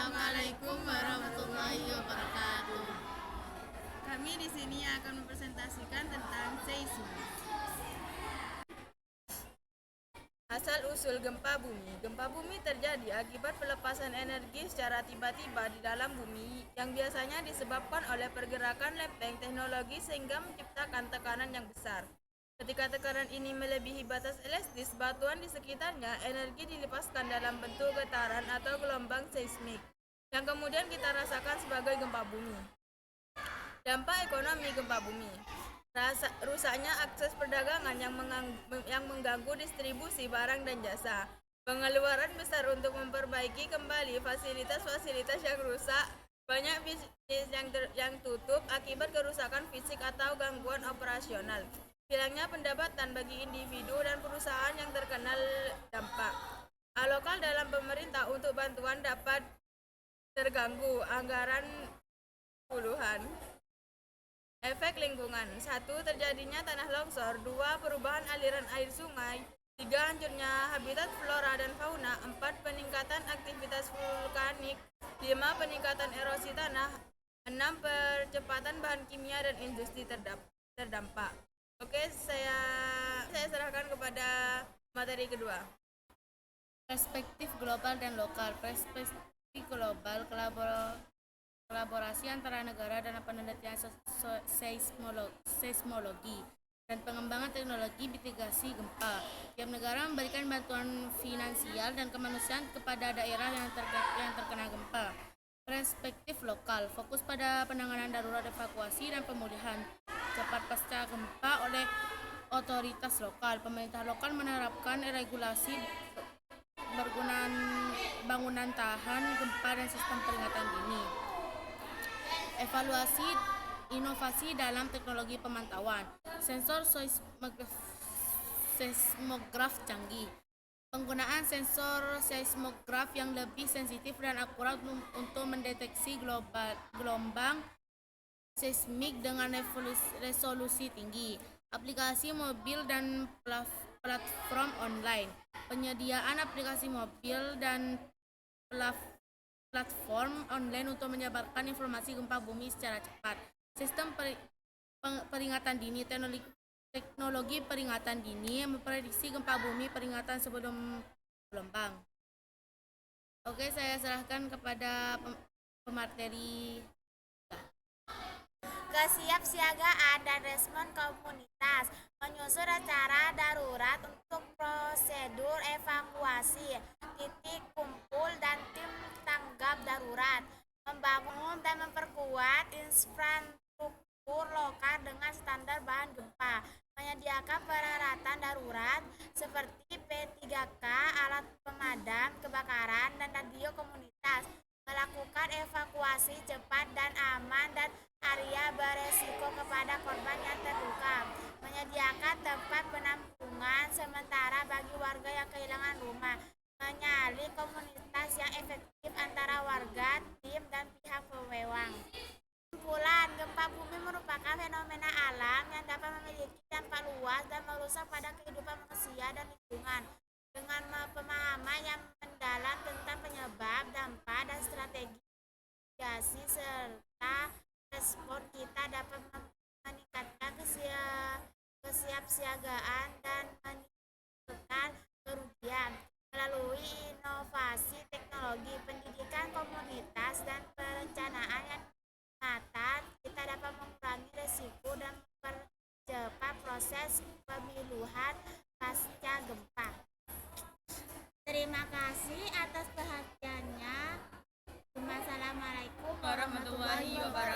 Assalamualaikum warahmatullahi wabarakatuh. Kami di sini akan mempresentasikan tentang seismik. Asal-usul gempa bumi. Gempa bumi terjadi akibat pelepasan energi secara tiba-tiba di dalam bumi yang biasanya disebabkan oleh pergerakan lempeng teknologi sehingga menciptakan tekanan yang besar. Ketika tekanan ini melebihi batas elastis batuan di sekitarnya, energi dilepaskan dalam bentuk getaran atau gelombang seismik yang kemudian kita rasakan sebagai gempa bumi. Dampak ekonomi gempa bumi. Rusaknya akses perdagangan yang mengganggu distribusi barang dan jasa. Pengeluaran besar untuk memperbaiki kembali fasilitas-fasilitas yang rusak. Banyak bisnis yang tutup akibat kerusakan fisik atau gangguan operasional. Hilangnya pendapatan bagi individu dan perusahaan yang terkena dampak. Alokal dalam pemerintah untuk bantuan dapat terganggu, anggaran puluhan. Efek lingkungan. 1. Terjadinya tanah longsor. 2. Perubahan aliran air sungai. 3. Hancurnya habitat flora dan fauna. 4. Peningkatan aktivitas vulkanik. 5. Peningkatan erosi tanah. 6. Percepatan bahan kimia dan industri terdampak. Oke, saya serahkan kepada materi kedua. Perspektif global dan lokal. Perspektif global, kolaborasi antara negara dalam penelitian seismologi dan pengembangan teknologi mitigasi gempa. Tiap negara memberikan bantuan finansial dan kemanusiaan kepada daerah yang terkena gempa. Perspektif lokal, fokus pada penanganan darurat, evakuasi dan pemulihan cepat pasca gempa oleh otoritas lokal. Pemerintah lokal menerapkan regulasi bangunan tahan gempa dan sistem peringatan dini. Evaluasi inovasi dalam teknologi pemantauan, sensor seismograf canggih. Penggunaan sensor seismograf yang lebih sensitif dan akurat untuk mendeteksi gelombang seismik dengan resolusi tinggi. Aplikasi mobil dan platform online. Penyediaan aplikasi mobil dan platform online untuk menyebarkan informasi gempa bumi secara cepat. Sistem peringatan dini. Teknologi peringatan dini memprediksi gempa bumi peringatan sebelum gelombang. Oke, saya serahkan kepada pemateri. Kesiapsiagaan dan respon komunitas. Menyusun rencana darurat untuk prosedur evakuasi, titik kumpul dan tim tanggap darurat. Membangun dan memperkuat infrastruktur lokal dengan standar bahan gempa. Menyediakan peralatan darurat seperti P3K, alat pemadam kebakaran dan radio komunitas. Melakukan evakuasi cepat dan aman dan area beresiko kepada korban yang terluka. Menyediakan tempat penampungan sementara bagi warga yang kehilangan rumah. Menyalin komunitas yang efektif antara warga, tim, dan pihak pewewang. Kesimpulan, gempa bumi merupakan fenomena alam yang dapat memiliki dampak luas dan merusak pada kehidupan manusia dan lingkungan. Dengan pemahaman yang mendalam tentang penyebab, dampak, dan strategi mitigasi serta respon, kita dapat meningkatkan kesiapsiagaan dan menimbulkan kerugian. Melalui inovasi teknologi, pendidikan komunitas, dan perencanaan yang matang, kita dapat mengurangi risiko dan mempercepat proses pemiluhan pasca gempa. Terima kasih atas perhatiannya. Wassalamualaikum warahmatullahi wabarakatuh.